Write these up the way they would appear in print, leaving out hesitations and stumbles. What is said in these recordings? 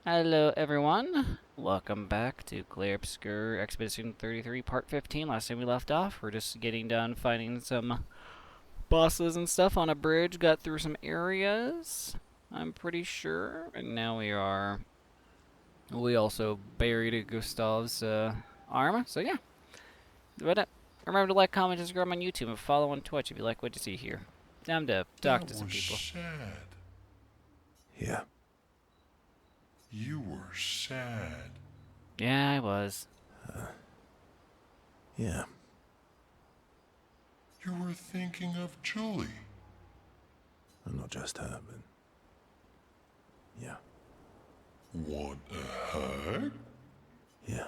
Hello, everyone. Welcome back to Clair Obscur Expedition 33, Part 15. Last time we left off, we're just getting done fighting some bosses and stuff on a bridge. Got through some areas, I'm pretty sure. And now we also buried Gustav's arm. So, yeah. But, remember to like, comment, and subscribe on YouTube and follow on Twitch if you like what you see here. Time to talk That to some was people. sad. Yeah. You were sad. Yeah, I was. Yeah. You were thinking of Julie. And not just her, but... Yeah. Want a hug? Yeah.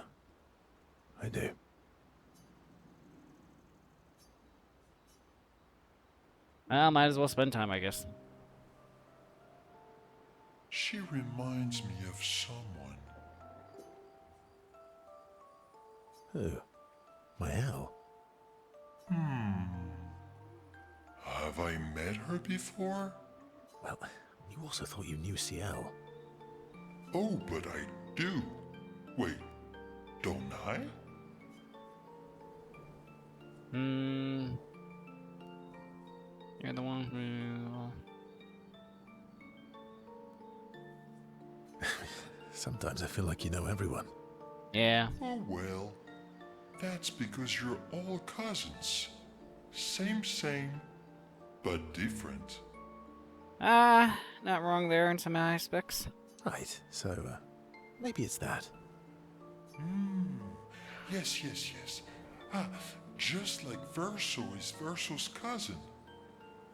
I do. Well, might as well spend time, I guess. She reminds me of someone. Who? My Al? Have I met her before? Well, you also thought you knew CL. Oh, but I do. Wait, don't I? You're the one who... Sometimes I feel like you know everyone. Yeah. Oh well, that's because you're all cousins. Same, but different. Not wrong there in some aspects. Right, so, maybe it's that. Yes. Just like Verso is Verso's cousin.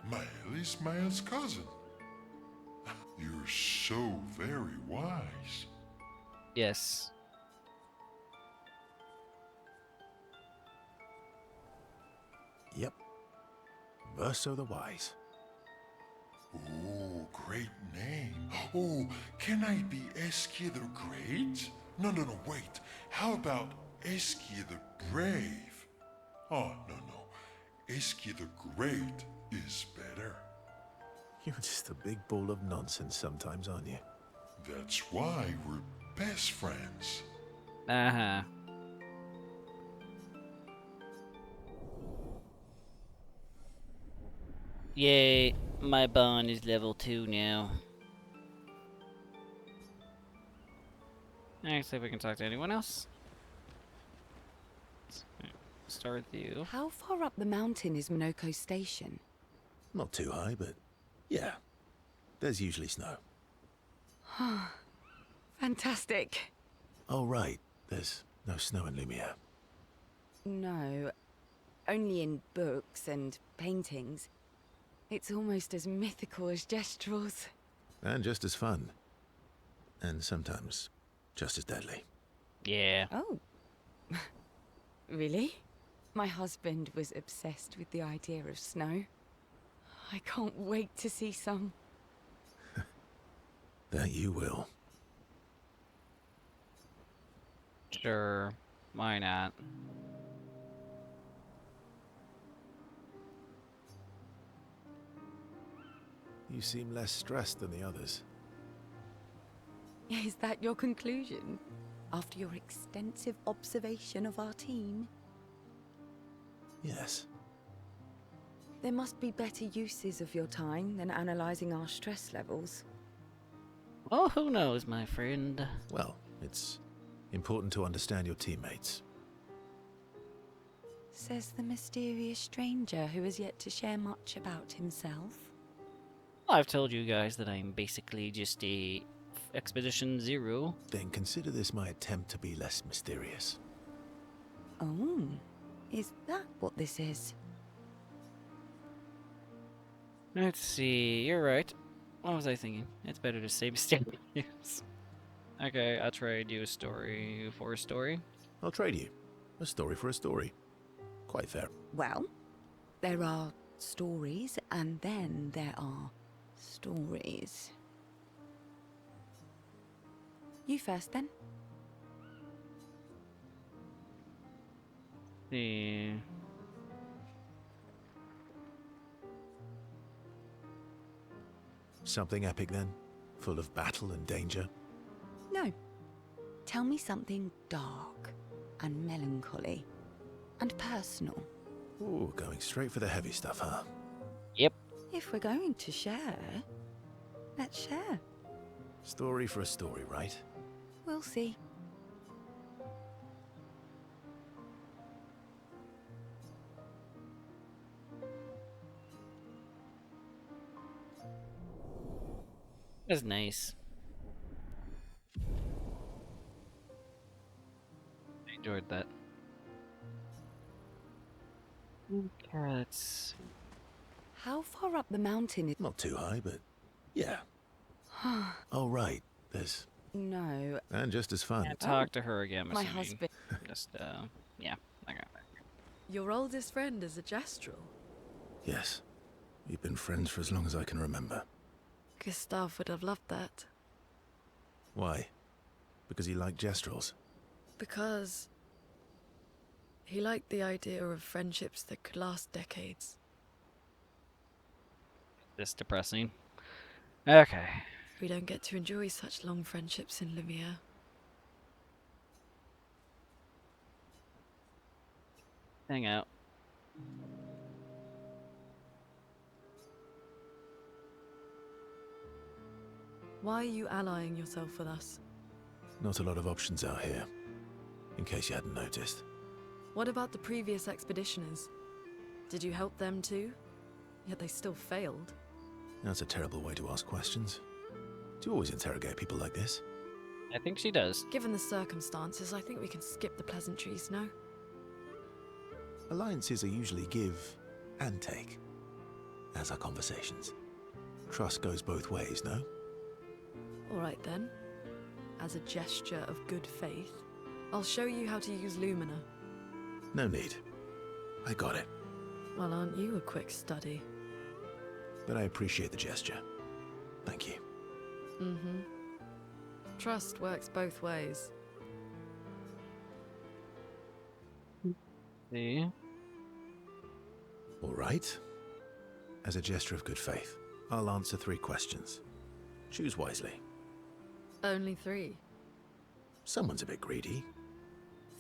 Mael is Mael's cousin. You're so very wise. Yes. Yep. Verso the Wise. Oh, great name. Oh, can I be Eskia the Great? No, wait. How about Eskia the Brave? Oh, no. Eskia the Great is better. You're just a big ball of nonsense sometimes, aren't you? That's why we're best friends. Uh-huh. Yay, my bond is level 2 now. Alright, see if we can talk to anyone else. Let's start with you. How far up the mountain is Minoko Station? Not too high, but... yeah. There's usually snow. Fantastic. Oh, right. There's no snow in Lumiere. No, only in books and paintings. It's almost as mythical as Gestrels. And just as fun. And sometimes just as deadly. Yeah. Oh. Really? My husband was obsessed with the idea of snow. I can't wait to see some. That you will. Sure. Why not? You seem less stressed than the others. Is that your conclusion? After your extensive observation of our team? Yes. There must be better uses of your time than analysing our stress levels. Well, who knows, my friend? Well, it's important to understand your teammates. Says the mysterious stranger who has yet to share much about himself. I've told you guys that I'm basically just a Expedition 0. Then consider this my attempt to be less mysterious. Oh, is that what this is? Let's see, you're right. What was I thinking? It's better to say mysterious. Okay, I'll trade you a story for a story. I'll trade you. A story for a story. Quite fair. Well, there are stories and then there are stories. You first then. See. Something epic then? Full of battle and danger? No. Tell me something dark and melancholy and personal. Ooh, going straight for the heavy stuff, huh? Yep. If we're going to share, let's share. Story for a story, right? We'll see. That's nice. I enjoyed that. Okay, let's. How far up the mountain is... Not too high, but yeah. Oh, right. There's... No, And just as fun. Talk to her again. I'm my assuming. husband. Just yeah. Okay. Your oldest friend is a Gestrel. Yes. We've been friends for as long as I can remember. Gustav would have loved that. Why? Because he liked Gestrels? Because he liked the idea of friendships that could last decades. This depressing. Okay. We don't get to enjoy such long friendships in Lumiere. Hang out. Why are you allying yourself with us? Not a lot of options out here. In case you hadn't noticed. What about the previous expeditioners? Did you help them too? Yet they still failed. That's a terrible way to ask questions. Do you always interrogate people like this? I think she does. Given the circumstances, I think we can skip the pleasantries, no? Alliances are usually give and take, as are conversations. Trust goes both ways, no? Alright then. As a gesture of good faith, I'll show you how to use Lumina. No need. I got it. Well, aren't you a quick study? But I appreciate the gesture. Thank you. Mm-hmm. Trust works both ways. See? All right. As a gesture of good faith, I'll answer 3 questions. Choose wisely. Only 3. Someone's a bit greedy.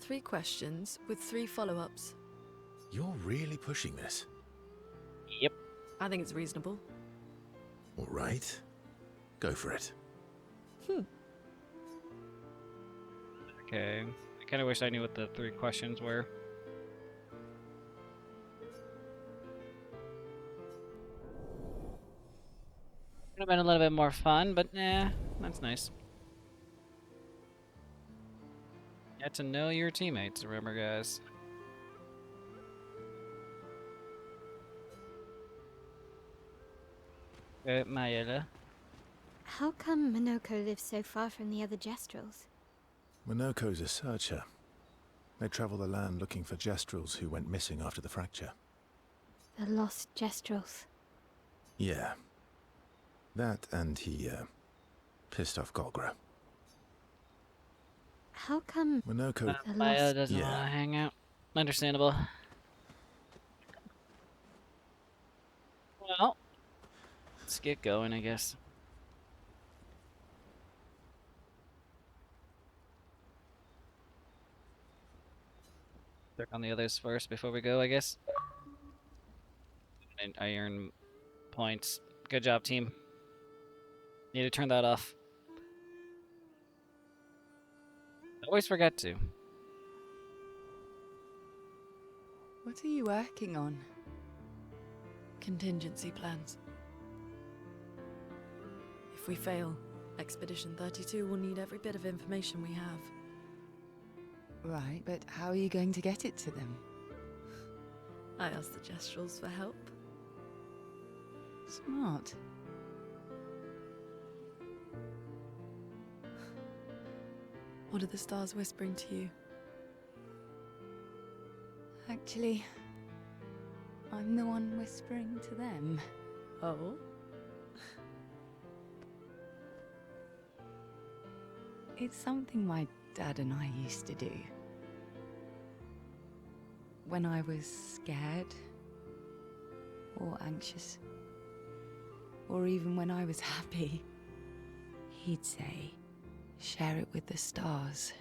3 questions with 3 follow-ups. You're really pushing this. Yep. I think it's reasonable. All right. Go for it. Okay. I kind of wish I knew what the 3 questions were. Could have been a little bit more fun, but that's nice. Get to know your teammates, remember, guys. Mayela. How come Minoko lives so far from the other Gestrels? Monoko's a searcher. They travel the land looking for Gestrels who went missing after the fracture. The lost Gestrels. Yeah. That and he, pissed off Golgra. How come Monoko... the Maya lost... doesn't Yeah. want to hang out. Understandable. Well, let's get going, I guess. Check on the others first before we go, I guess. And I earn points. Good job, team. Need to turn that off. Always forget to. What are you working on? Contingency plans. If we fail, Expedition 32 will need every bit of information we have. Right, but how are you going to get it to them? I asked the Gestrels for help. Smart. What are the stars whispering to you? Actually, I'm the one whispering to them. Oh? It's something my dad and I used to do. When I was scared, or anxious, or even when I was happy, he'd say, "Shh, share it with the stars.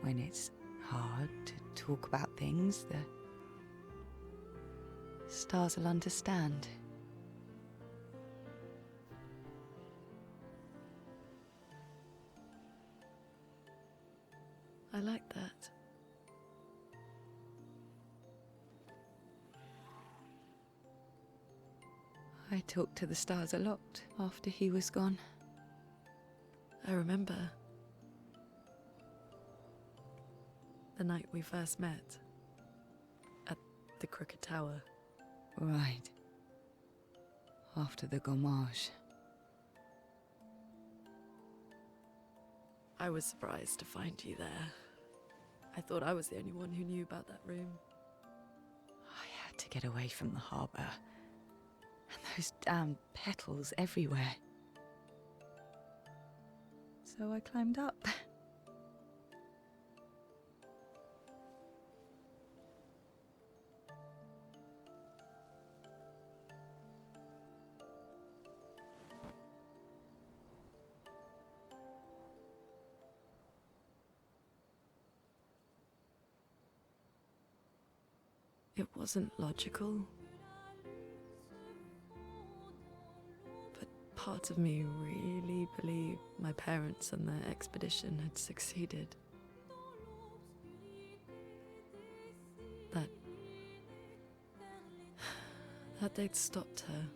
When it's hard to talk about things, the stars will understand. I like that. I talked to the stars a lot after he was gone. I remember the night we first met at the Crooked Tower. Right. After the gommage. I was surprised to find you there. I thought I was the only one who knew about that room. I had to get away from the harbour. And those damn petals everywhere. So I climbed up. It wasn't logical, but part of me really believed my parents and their expedition had succeeded. That they'd stopped her.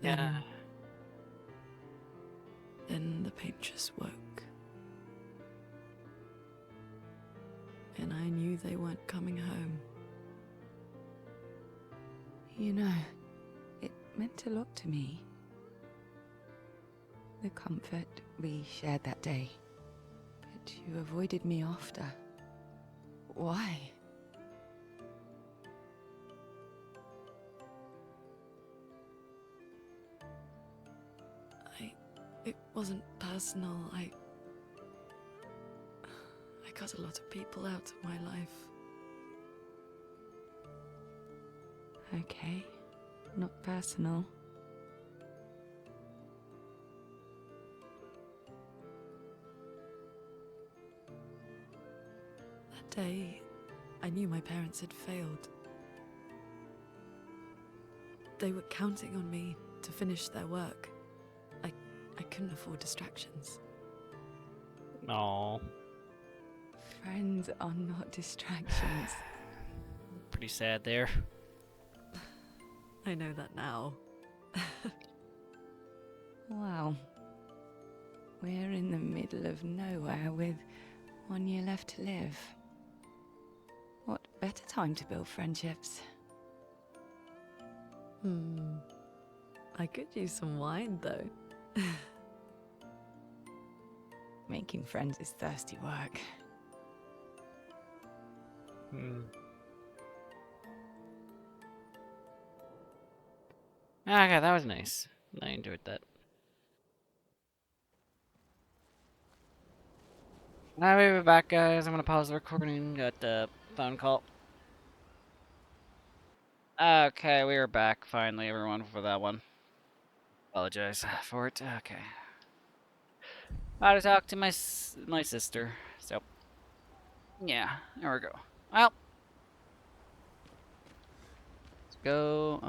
Yeah. Then the paint just woke. And I knew they weren't coming home. You know, it meant a lot to me. The comfort we shared that day. But you avoided me after. Why? It wasn't personal. I cut a lot of people out of my life. Okay, not personal. That day, I knew my parents had failed. They were counting on me to finish their work. I couldn't afford distractions. Aw. Friends are not distractions. Pretty sad there. I know that now. Wow. We're in the middle of nowhere with 1 year left to live. What better time to build friendships? I could use some wine, though. Making friends is thirsty work. Okay, that was nice. I enjoyed that. Alright, we'll be back, guys. I'm gonna pause the recording. Got the phone call. Okay, we are back finally, everyone, for that one. Apologize for it. Okay. How to talk to my sister. So, yeah, there we go. Well, let's go.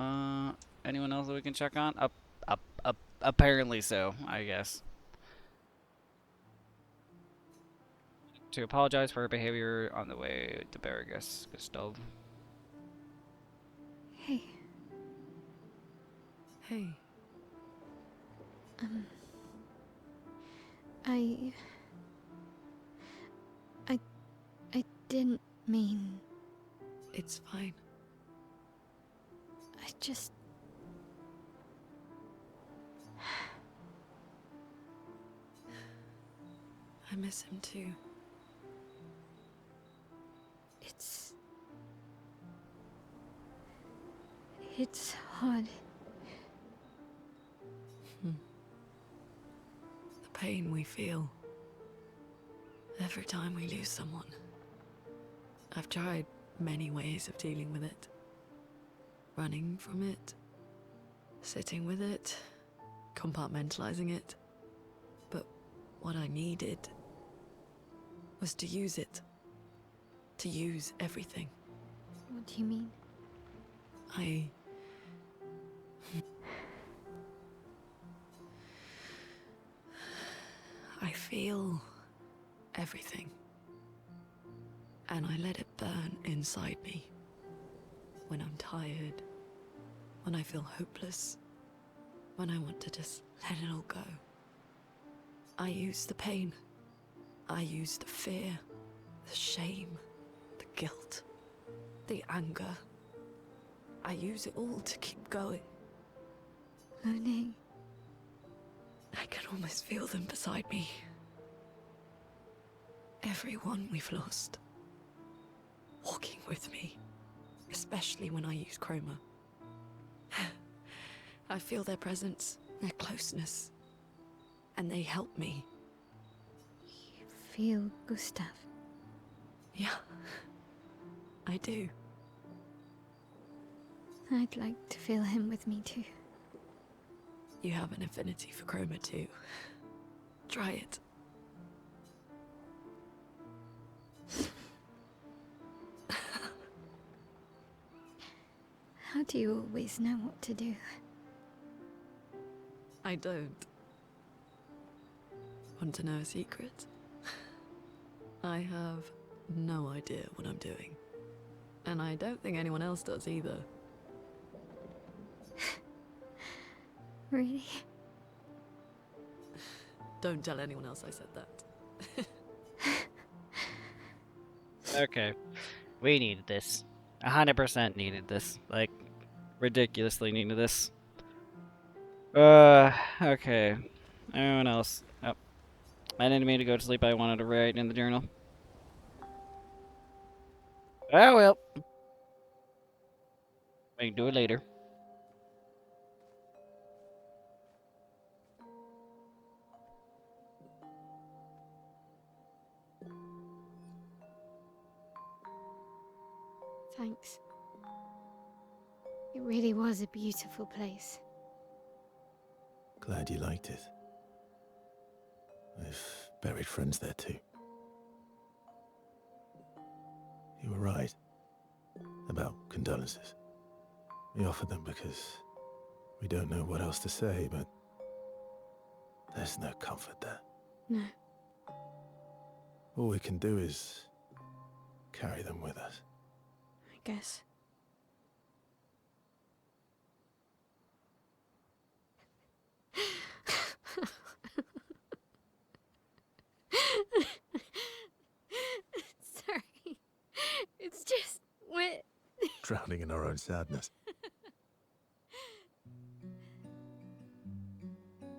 Anyone else that we can check on? Apparently so, I guess. To apologize for her behavior on the way to Baragus, Gustav. Hey, Hey, I... I didn't mean... it's fine. I just... I miss him too. It's hard. The pain we feel every time we lose someone. I've tried many ways of dealing with it. Running from it, sitting with it, compartmentalizing it. But what I needed was to use it. To use everything. What do you mean? I feel everything. And I let it burn inside me. When I'm tired, when I feel hopeless, when I want to just let it all go. I use the pain. I use the fear, the shame, the guilt, the anger. I use it all to keep going. Moaning. I can almost feel them beside me. Everyone we've lost. Walking with me. Especially when I use chroma. I feel their presence, their closeness. And they help me. You feel Gustav? Yeah. I do. I'd like to feel him with me too. You have an affinity for chroma too. Try it. How do you always know what to do? I don't. Want to know a secret? I have no idea what I'm doing. And I don't think anyone else does either. Really? Don't tell anyone else I said that. Okay. We needed this. 100% needed this. Like, ridiculously needed this. Okay. Anyone else? Oh. I didn't mean to go to sleep. I wanted to write in the journal. Oh well. We can do it later. Thanks. It really was a beautiful place. Glad you liked it. I've buried friends there too. You were right about condolences. We offered them because we don't know what else to say, but there's no comfort there. No. All we can do is carry them with us. I guess. Sorry. It's just wet. Drowning in our own sadness.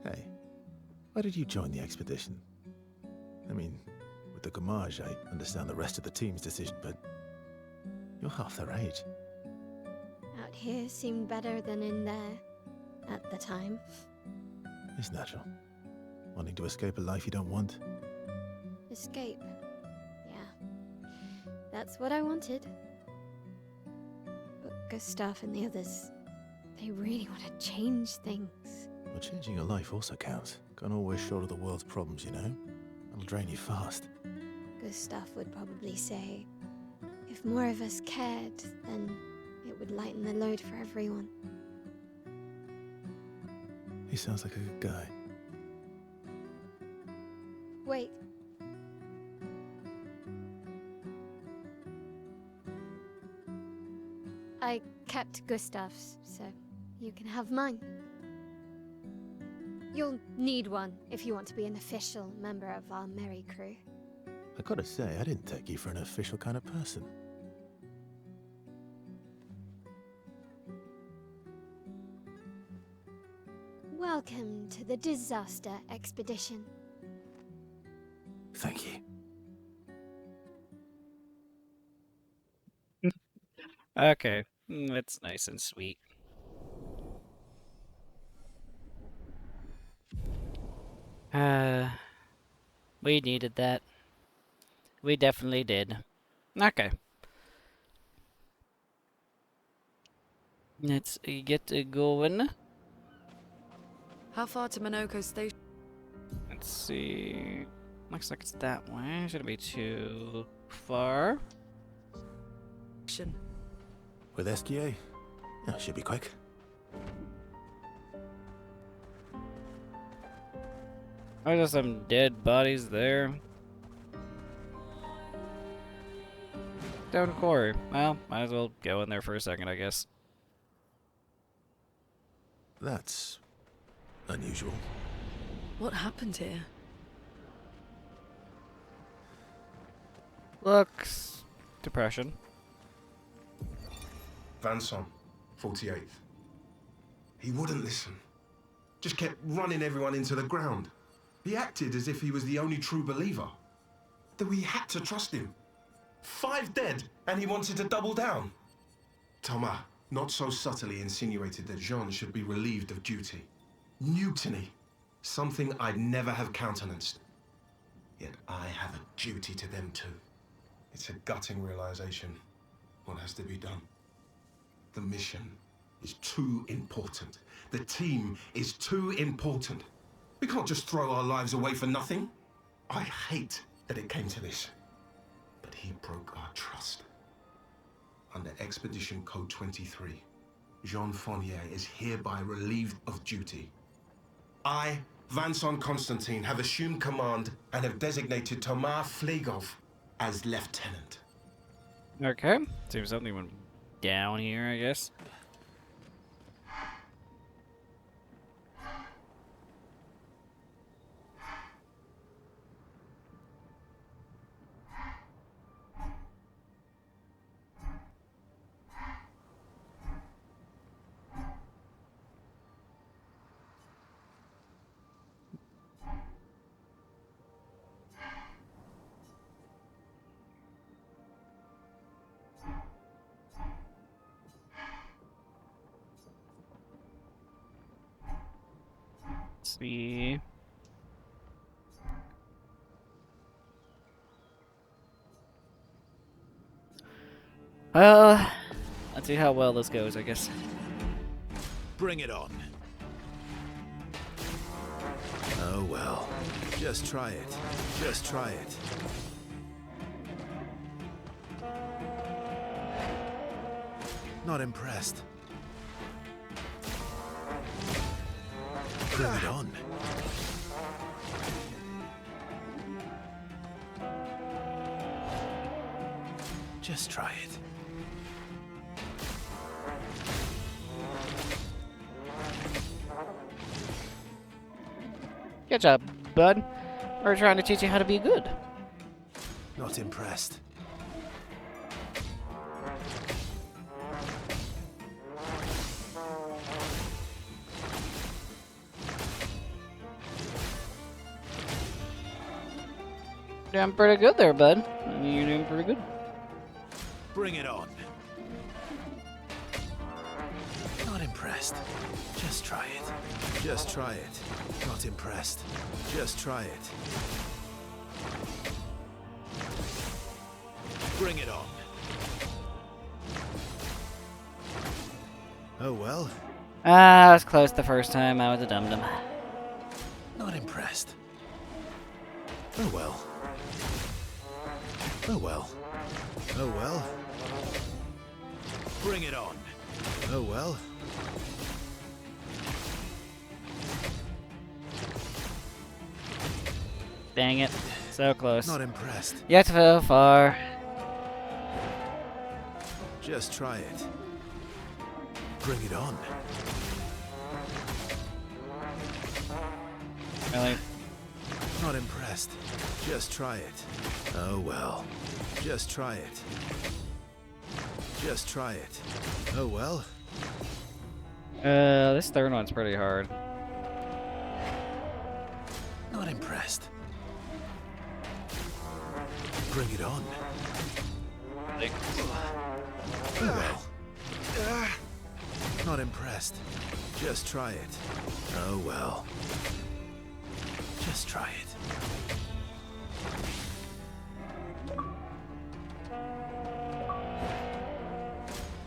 Hey, why did you join the expedition? I mean, with the Gamage, I understand the rest of the team's decision, but you're half their age. Out here seemed better than in there. At the time. It's natural. Wanting to escape a life you don't want. Escape. Yeah. That's what I wanted. But Gustav and the others, they really want to change things. Well, changing your life also counts. Can't always shoulder the world's problems, you know? That'll drain you fast. Gustav would probably say, if more of us cared, then it would lighten the load for everyone. He sounds like a good guy. Wait. I kept Gustav's, so you can have mine. You'll need one if you want to be an official member of our merry crew. I gotta say, I didn't take you for an official kind of person. Welcome to the disaster expedition. Thank you. Okay. It's nice and sweet. We needed that. We definitely did. Okay. Let's get going. How far to Minoko Station? Let's see. Looks like it's that way. Shouldn't be too far. With SGA? Yeah, should be quick. Oh, there's some dead bodies there. Down quarry. Well, might as well go in there for a second, I guess. That's unusual. What happened here? Looks... depression. Vanson, 48th. He wouldn't listen. Just kept running everyone into the ground. He acted as if he was the only true believer. That we had to trust him. 5 dead, and he wanted to double down. Thomas, not so subtly insinuated that Jean should be relieved of duty. Mutiny. Something I'd never have countenanced. Yet I have a duty to them too. It's a gutting realization. What has to be done? The mission is too important. The team is too important. We can't just throw our lives away for nothing. I hate that it came to this. But he broke our trust. Under Expedition Code 23, Jean Fournier is hereby relieved of duty. I, Vanson Constantine, have assumed command and have designated Thomas Flegov as lieutenant. Okay. Seems something went down here, I guess. Let's see. Let's see how well this goes, I guess. Bring it on. Oh well. Just try it. Just try it. Not impressed. Bring it on. Just try it. Good job, bud. We're trying to teach you how to be good. Not impressed. Doing pretty good there, bud. I mean, you're doing pretty good. Bring it on. Not impressed. Just try it. Just try it. Not impressed. Just try it. Bring it on. Oh well. Ah, I was close the first time. I was a dum-dum. Not impressed. Oh well. Oh well. Oh well. Bring it on. Oh well. Dang it. So close. Not impressed. Yet so far. Just try it. Bring it on. Really? Not impressed. Just try it. Oh well. Just try it. Just try it. Oh well. This third one's pretty hard. Not impressed. Bring it on. Oh well. Not impressed. Just try it. Oh well. Just try it.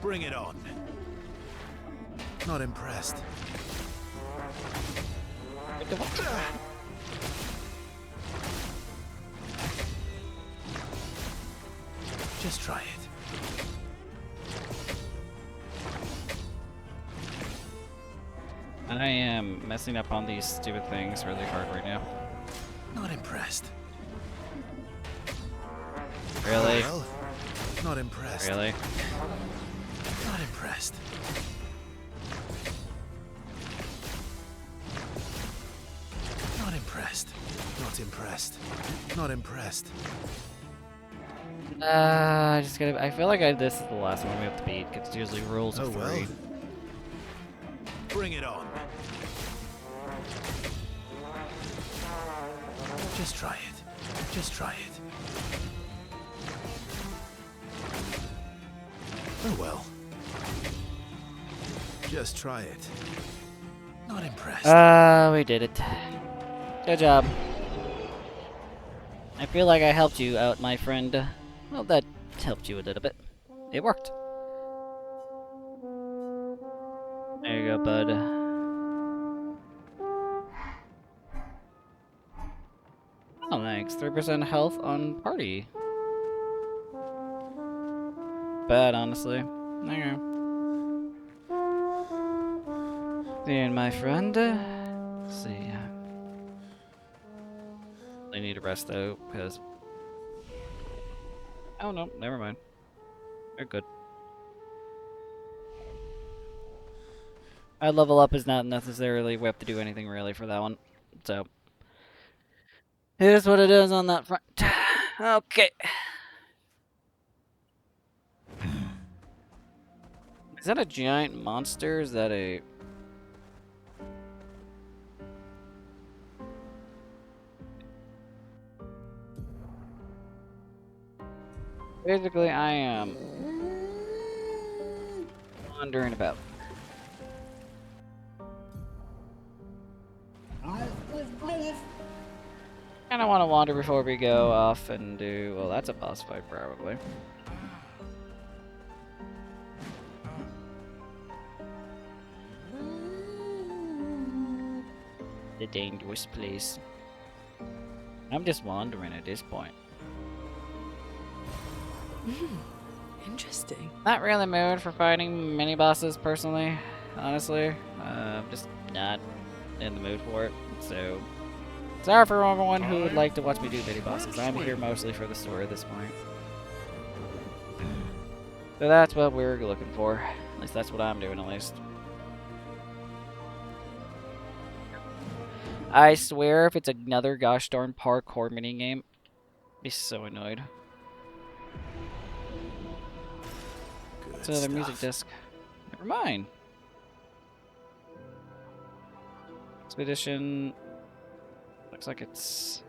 Bring it on. Not impressed. Just try it. I am messing up on these stupid things really hard right now. Not impressed. Really? Well, not impressed. Really? Not impressed. Not impressed. Not impressed. Not impressed. I just gotta. I feel like this is the last one we have to beat because it's usually rules of Oh 3. well. Bring it on. Just try it. Just try it. Oh well. Just try it. Not impressed. We did it. Good job. I feel like I helped you out, my friend. Well, that helped you a little bit. It worked. There you go, bud. Oh, thanks. 3% health on party. Bad, honestly. There you go. And my friend. Let's see. I need to rest though, because. Oh no, never mind. They're good. Our level up is not necessarily we have to do anything really for that one. So. Here's what it is on that front. Okay. Is that a giant monster? Is that a... Basically, I am wandering about. Kinda want to wander before we go off and do... Well, that's a boss fight, probably. The dangerous place. I'm just wandering at this point. Interesting. Not really mood for fighting mini bosses, personally. Honestly, just not in the mood for it. So, sorry for everyone who would like to watch me do mini bosses. I'm here mostly for the story at this point. So that's what we're looking for. At least that's what I'm doing, at least. I swear, if it's another gosh darn parkour minigame, I'd be so annoyed. Good It's another stuff. music disc. Never mind. Expedition. Looks like it's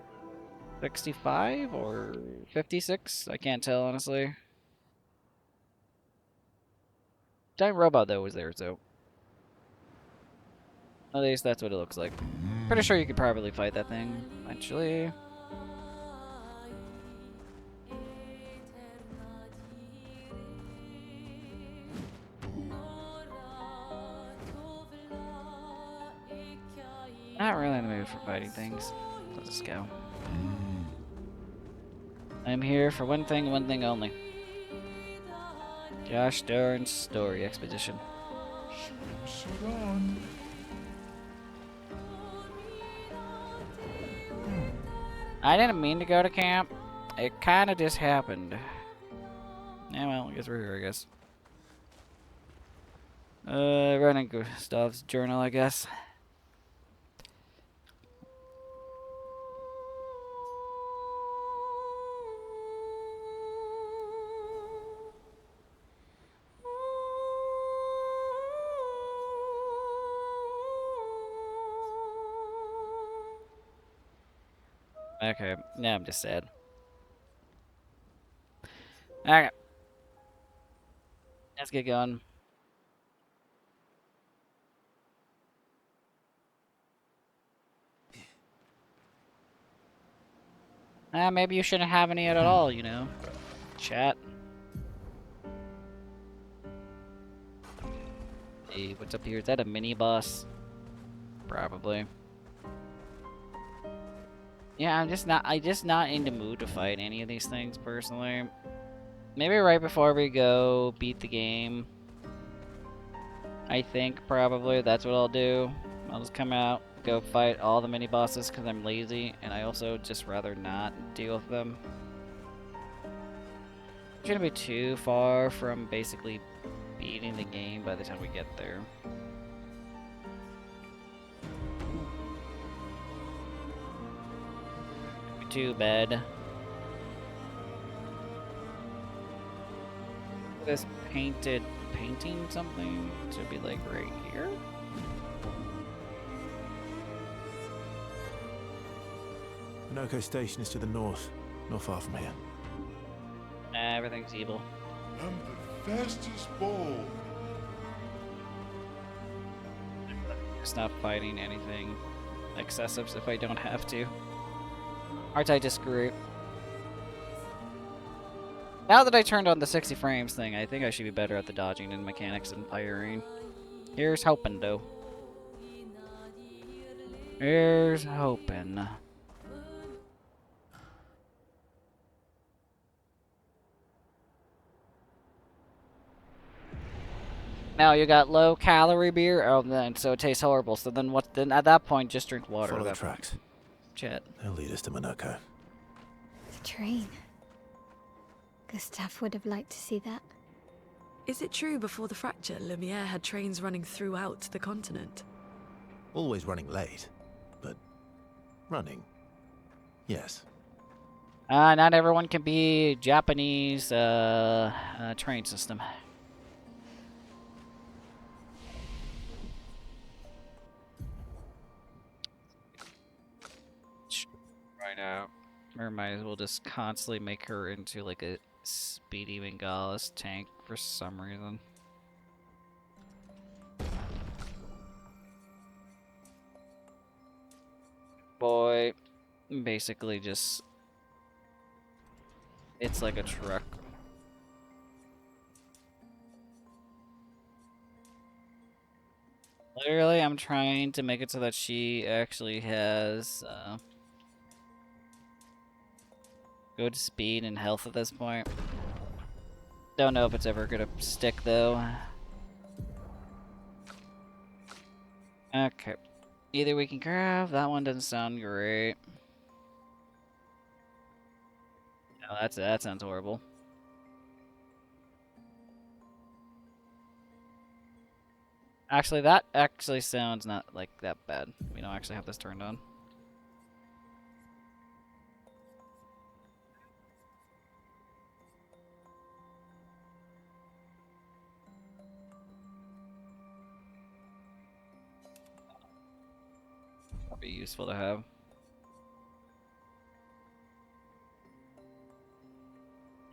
65 or 56. I can't tell, honestly. Giant robot, though, was there, so. At least that's what it looks like. Pretty sure you could probably fight that thing eventually. Not really in the mood for fighting things. Let's just go. I'm here for one thing only. Gosh darn story expedition. Sit on. I didn't mean to go to camp. It kinda just happened. Yeah, well, I guess we're here, I guess. Running Gustav's journal, I guess. Okay, now I'm just sad. Okay. Let's get going. Maybe you shouldn't have any at all, you know. Chat. Hey, what's up here? Is that a mini boss? Probably. Yeah, I'm just not in the mood to fight any of these things personally. Maybe right before we go beat the game. I think probably that's what I'll do. I'll just come out, go fight all the mini bosses because I'm lazy, and I also just rather not deal with them. Shouldn't be too far from basically beating the game by the time we get there. Too bad. This painted painting something to be like right here. Minoko Station is to the north, not far from here. Everything's evil. I'm the fastest ball. Just not fighting anything excessive if I don't have to. Aren't I just screwed? Now that I turned on the 60 frames thing, I think I should be better at the dodging and mechanics and firing. Here's hoping, though. Here's hoping. Now you got low calorie beer. Oh, then so it tastes horrible. So then what? Then at that point, just drink water. Follow the tracks. Shit. They'll lead us to Minoko. The train. Gustav would have liked to see that. Is it true before the fracture, Lumiere had trains running throughout the continent? Always running late, but running. Yes. Not everyone can be Japanese train system. Right out. Or might as well just constantly make her into like a Speedy Bengalis tank for some reason. Boy, basically just... It's like a truck. Literally, I'm trying to make it so that she actually has good speed and health at this point. Don't know if it's ever gonna stick though. Okay. Either we can grab that one. Doesn't sound great. No, that sounds horrible. Actually, that actually sounds not like that bad. We don't actually have this turned on. That'd be useful to have.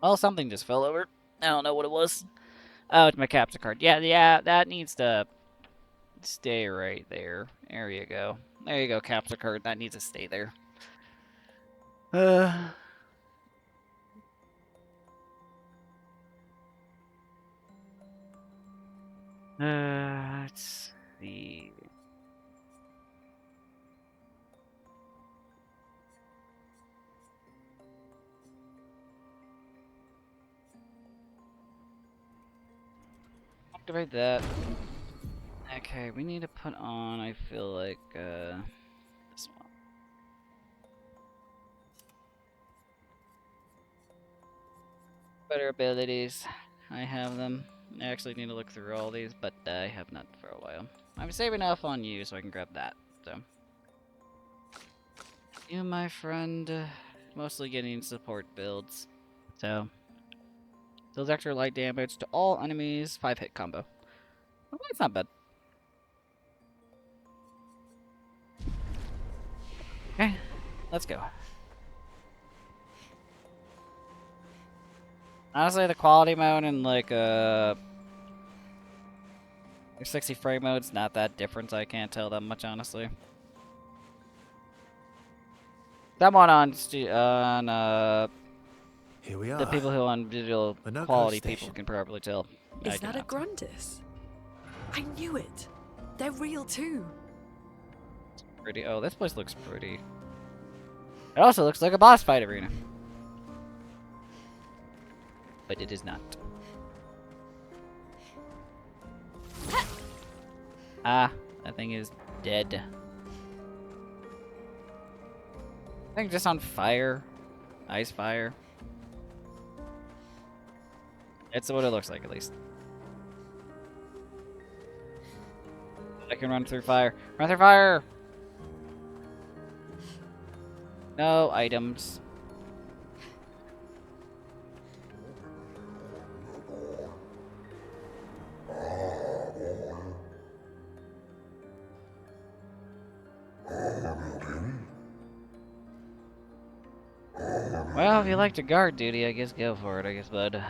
Well, something just fell over. I don't know what it was. Oh, it's my capture card. Yeah, that needs to stay right there. There you go. There you go, capture card. That needs to stay there. Let's see. Activate that. Okay, we need to put on, I feel like, this one. Better abilities. I have them. I actually need to look through all these, but I have not for a while. I'm saving enough on you so I can grab that, so. You, my friend, mostly getting support builds. So, deals extra light damage to all enemies, 5-hit combo. Well, that's not bad. Okay, let's go. Honestly, the quality mode and like 60 frame mode's not that different. I can't tell that much, honestly. Someone on Here we are. the people who on digital Minoko quality Station. people can probably tell. Is that a Grundis? I knew it. They're real too. pretty. Oh, this place looks pretty. It also looks like a boss fight arena. But it is not. Ah, that thing is dead. I think just on fire. Ice fire. It's what it looks like, at least. I can run through fire. Run through fire! No items. Well, if you like to guard duty, I guess go for it, I guess, bud.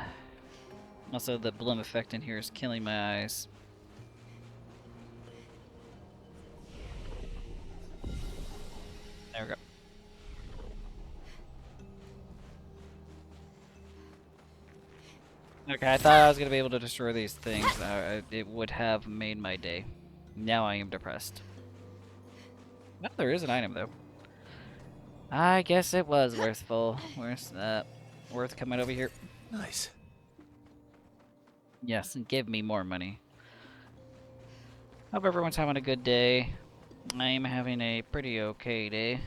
Also, the bloom effect in here is killing my eyes. There we go. Okay, I thought I was gonna be able to destroy these things. It would have made my day. Now I am depressed. No, there is an item though. I guess it was worth coming over here. Nice. Yes, and give me more money. Hope everyone's having a good day. I'm having a pretty okay day.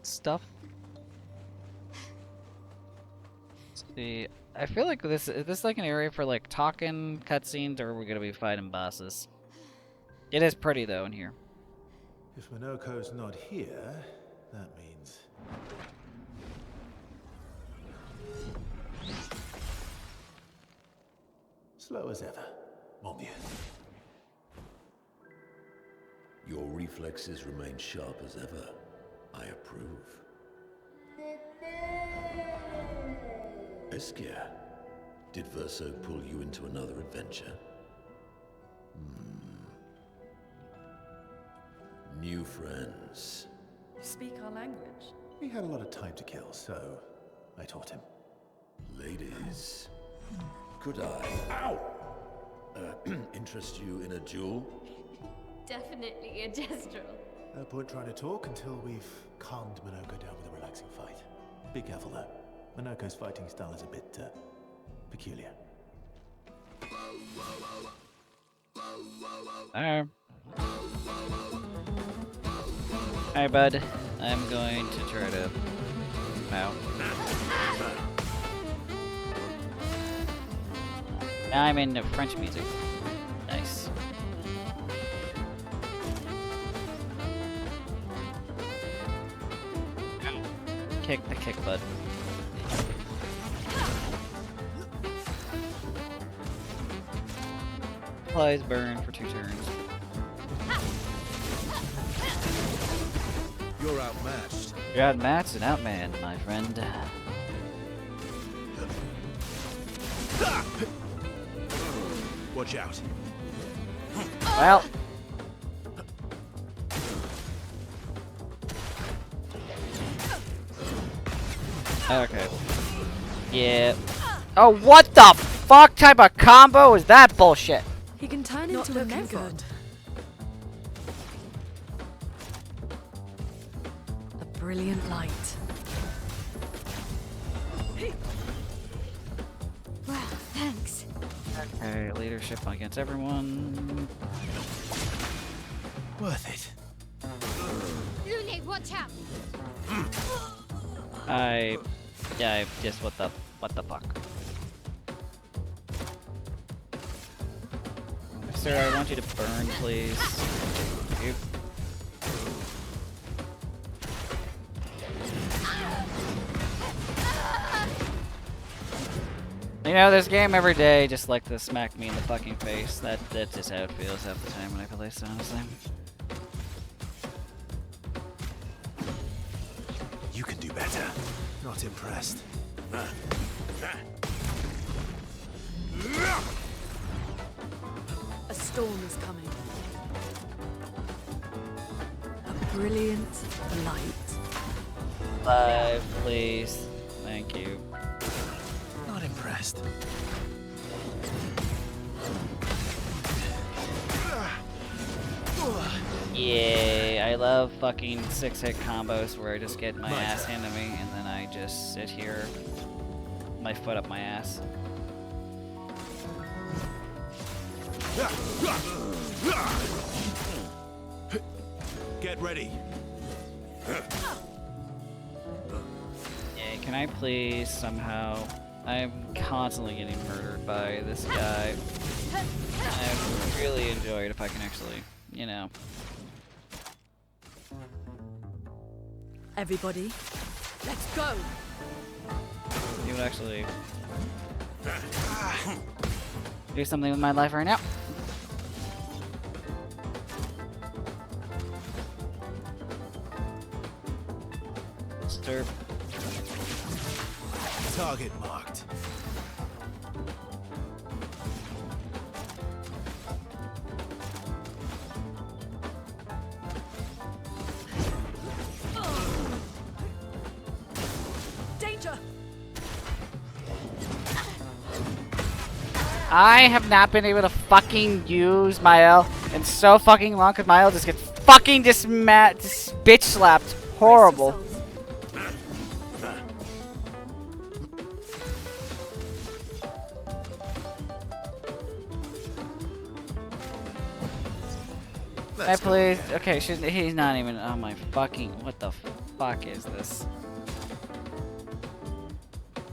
Stuff. Let's see. I feel like is this like an area for like talking cutscenes, or are we gonna be fighting bosses? It is pretty though in here. If Minoko's not here, that means... slow as ever, mon vieux. Your reflexes remain sharp as ever. I approve. Esquire, did Verso pull you into another adventure? New friends. You speak our language. He had a lot of time to kill, so I taught him. Ladies, could I, interest you in a duel? Definitely a gestural. No point trying to talk until we've calmed Minoko down with a relaxing fight. Be careful though. Minoko's fighting style is a bit, peculiar. Alright, bud. I'm going to try to... Ow. Now I'm into French music. Nice. Kick the kick button. Supplies burn for 2 turns. You're outmatched. You're outmatched and outmanned, my friend. Watch out. Well. Okay. Yeah. Oh, what the fuck type of combo is that bullshit? He can turn Not into a looking never. good. A brilliant light. Wow, thanks. Okay, leadership against everyone. Worth it. Lune, watch out! I just what the fuck? Sir, I want you to burn, please. You. You know, this game every day just like to smack me in the fucking face. That's just how it feels half the time when I play this, honestly. You can do better. Not impressed. A storm is coming. A brilliant light. 5, please. Thank you. Not impressed. Yay, I love fucking 6-hit combos where I just get my ass handed to me and then I just sit here, my foot up my ass. Get ready. Yeah, can I please somehow? I'm constantly getting murdered by this guy. I really enjoy it if I can actually, you know. Everybody, let's go. You would actually do something with my life right now. Stir. Target marked. Danger! I have not been able to fucking use my L in so fucking long because my L just gets fucking just bitch slapped. Horrible. I please. Okay, he's not even. Oh my fucking. What the fuck is this?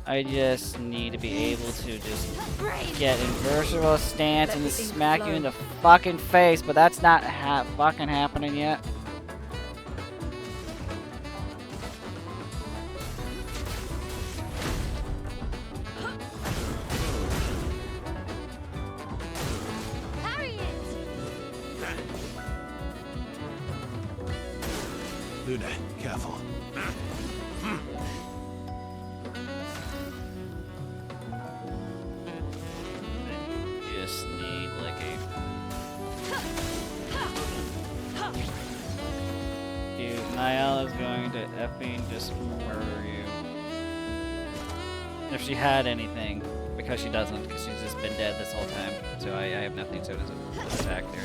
I just need to be able to just get inversable stance and just smack you in the fucking face, but that's not fucking happening yet. Luna, careful. Just need like a. Dude, Niall is going to effing just murder you. If she had anything, because she doesn't, because she's just been dead this whole time. So I have nothing to attack there.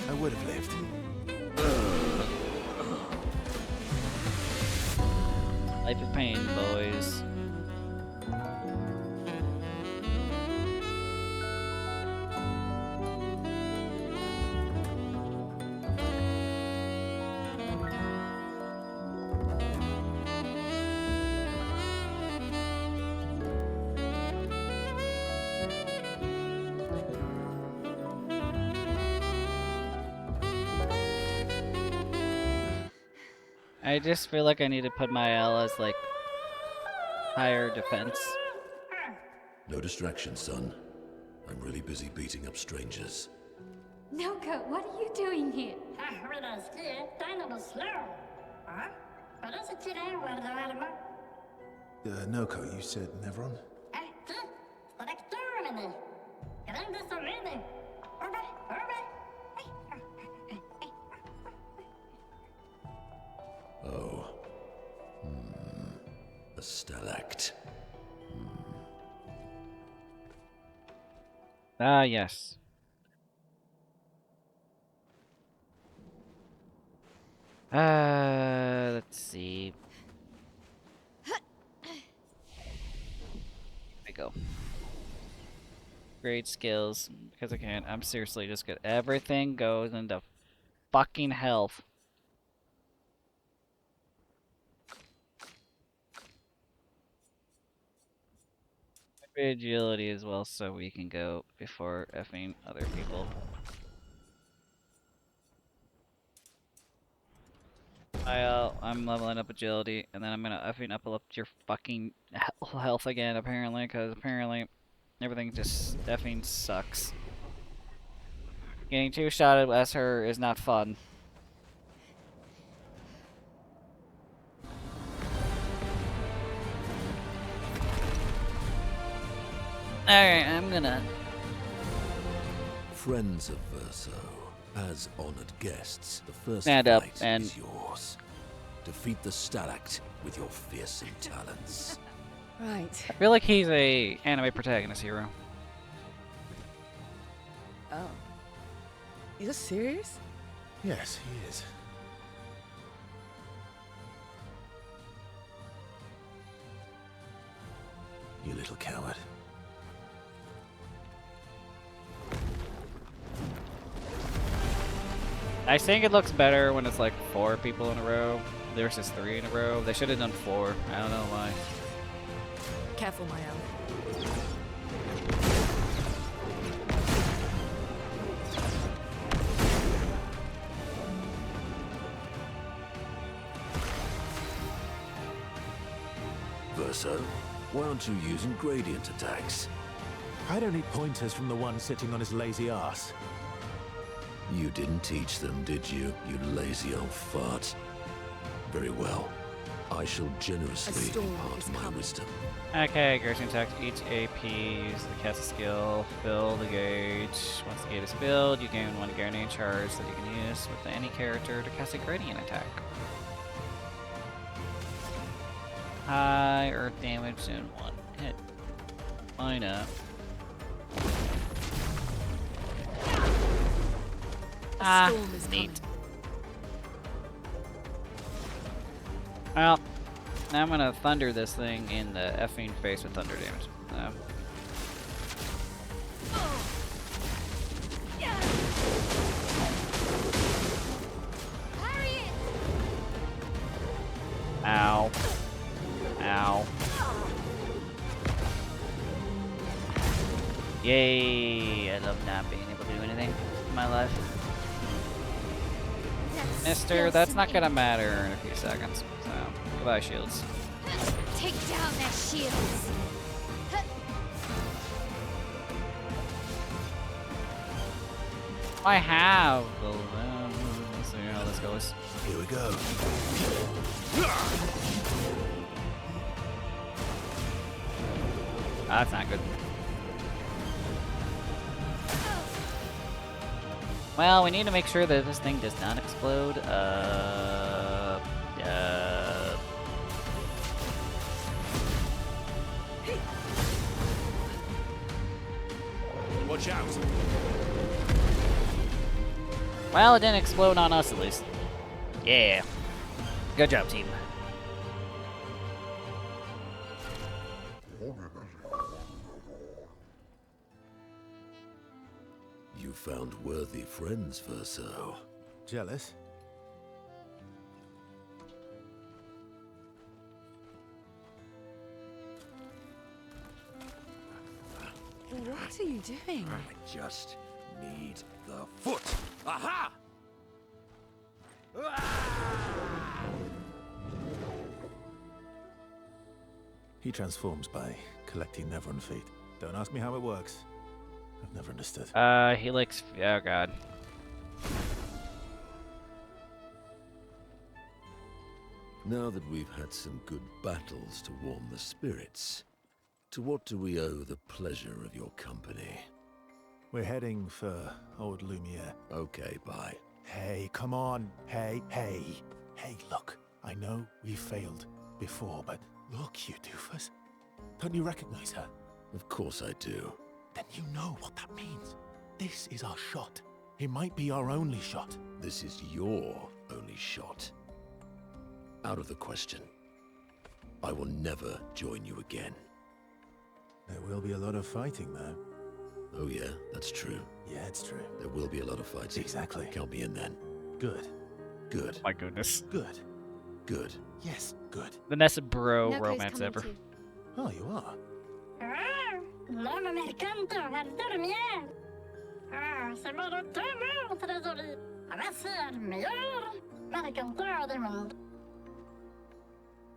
I would have lived. Life is pain, boys. I just feel like I need to put my L as like higher defense. No distraction, son. I'm really busy beating up strangers. Noko, what are you doing here? Noko, you said Nevron? Oh. A stalact. Ah, yes. Let's see. There we go. Great skills, because I can't. I'm seriously just good. Everything goes into fucking health. Maybe agility as well, so we can go before effing other people. I'm leveling up agility, and then I'm gonna effing up your fucking health again, apparently, because apparently everything just effing sucks. Getting two-shotted as her is not fun. Alright, I'm gonna... Friends of Verso, as honored guests, the first Stand up fight and is yours. Defeat the Stalact with your fearsome talents. Right. I feel like he's a anime protagonist hero. Oh. You're serious? Yes, he is. You little coward. I think it looks better when it's like 4 people in a row versus 3 in a row. They should have done 4. I don't know why. Careful, my ally. Verso, why aren't you using gradient attacks? I don't need pointers from the one sitting on his lazy ass. You didn't teach them, did you, you lazy old fart? Very well. I shall generously impart my wisdom. Okay, Gerson attack each AP, use the cast skill, fill the gauge. Once the gauge is filled, you gain 1 guaranteed charge that you can use with any character to cast a gradient attack. High earth damage in 1 hit. Why not? Neat. Well, now I'm gonna thunder this thing in the effing face with thunder damage. Ow. Ow. Yay! I love not being able to do anything in my life. Mister, that's not gonna matter in a few seconds. So, goodbye, shields. Take down their shields. I have the. Let's see how this goes. Here we go. That's not good. Well, we need to make sure that this thing does not explode. Watch out! Well, it didn't explode on us at least. Yeah. Good job, team. You found worthy friends, Verso. Jealous? What are you doing? I just need the foot. Aha! He transforms by collecting Nevron feet. Don't ask me how it works. I've never understood. He likes. Oh god. Now that we've had some good battles to warm the spirits, to what do we owe the pleasure of your company? We're heading for old Lumiere. Okay, bye. Hey, come on. Hey. Hey, look. I know we failed before, but look, you doofus. Don't you recognize her? Of course I do. Then you know what that means. This is our shot. It might be our only shot. This is your only shot. Out of the question. I will never join you again. There will be a lot of fighting, though. Oh yeah, that's true. Yeah, it's true. There will be a lot of fighting. Exactly. Count me in then. Good. Good. My goodness. Good. Good. Yes, good. The best bro Noko's romance coming ever. too. Oh, you are? L'homme mercanto al dormir. C'est mon retour, trésorier. Voici le meilleur mercanteur du monde.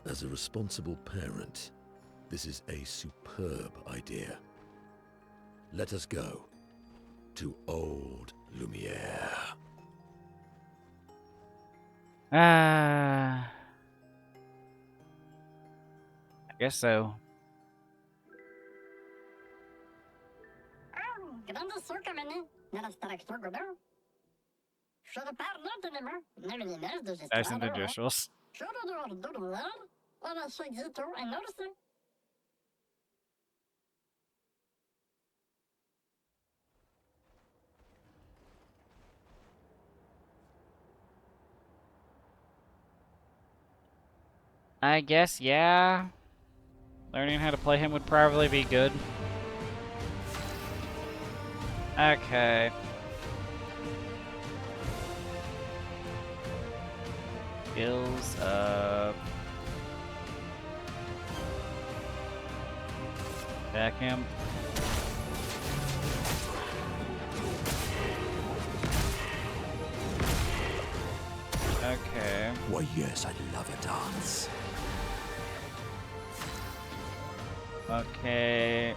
As a responsible parent, this is a superb idea. Let us go to old Lumiere. I guess so. Grande sucamene, nella structura. Je parle de l'humain, ne me laisse de Guys and the Joshua. Corredor dormir. Era seguito en norte. I guess, yeah. Learning how to play him would probably be good. Okay. Skills up. Back him. Okay. Why, yes, I love a dance. Okay.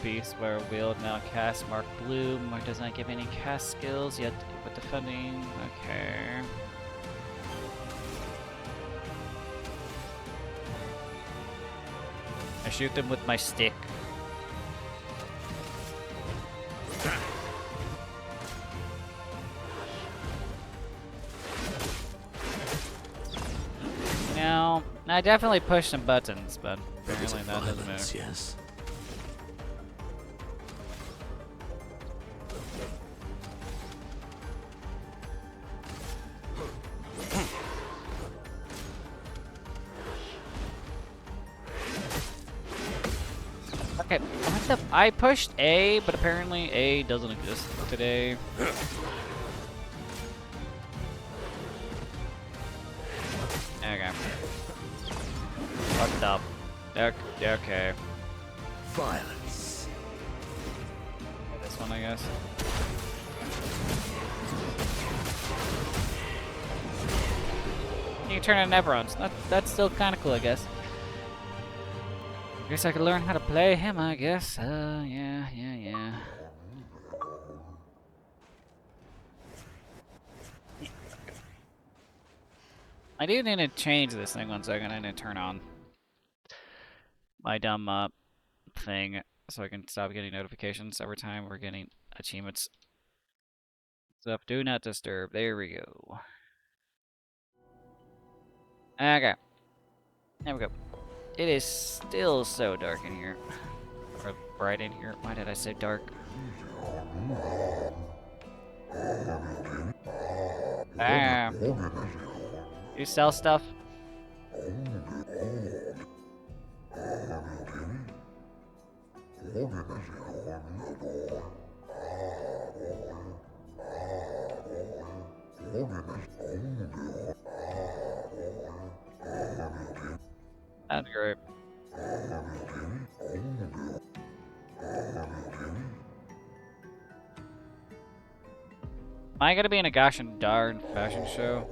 Beast Wire Wield now cast Mark Bloom. Mark does not give any cast skills yet with defending. Okay. I shoot them with my stick. Now, I definitely pushed some buttons, but apparently that doesn't matter. Yes. Okay, what the? I pushed A, but apparently A doesn't exist today. Okay. Fucked up. Okay. Violence. This one, I guess. You can turn into Neverons. That's still kind of cool, I guess. Guess I could learn how to play him, I guess. Yeah. I do need to change this thing 1 second. I need to turn on my dumb thing so I can stop getting notifications every time we're getting achievements. Stuff. Do not disturb. There we go. Okay. There we go. It is still so dark in here. Or bright in here. Why did I say dark? Ah. You sell stuff? That's great. Am I gonna be in a gosh and darn fashion show?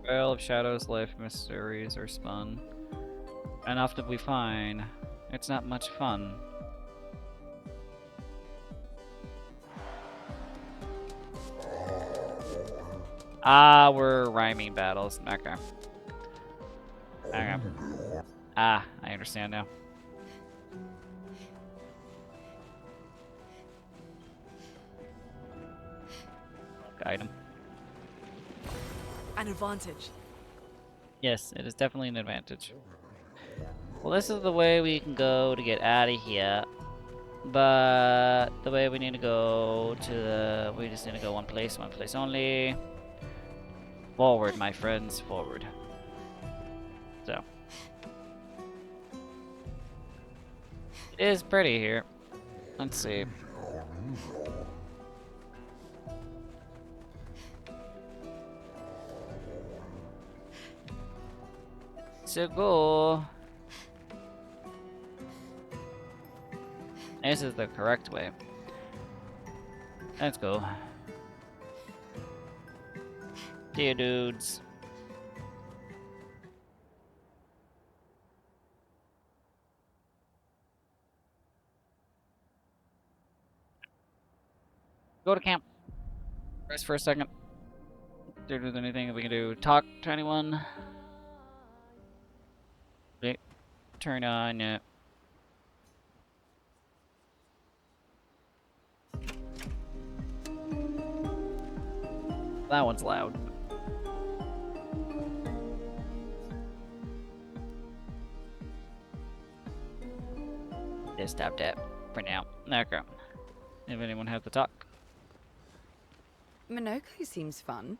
Veil of Shadows, life mysteries are spun. Enough to be fine. It's not much fun. Ah, we're rhyming battles. Okay. Okay. Ah, I understand now. Item. An advantage. Yes, it is definitely an advantage. Well, this is the way we can go to get out of here. But the way we need to go to the... We just need to go one place only. Forward, my friends, forward. So. It is pretty here. Let's see. So go. This is the correct way. Let's go. See you, dudes. Go to camp. Rest for a second. There's anything we can do? Talk to anyone? Wait, turn on. Yeah. That one's loud. Just stop that for now. Okay. If anyone has to talk. Minoko seems fun.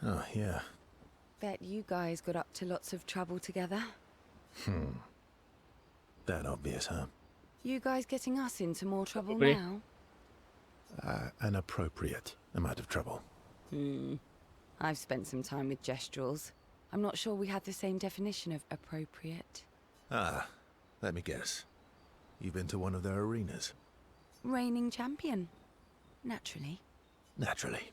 Oh, yeah. Bet you guys got up to lots of trouble together. That obvious, huh? You guys getting us into more trouble Probably. now? An appropriate amount of trouble. I've spent some time with Gestrals. I'm not sure we had the same definition of appropriate. Ah, let me guess. You've been to one of their arenas? Reigning champion. Naturally. Naturally.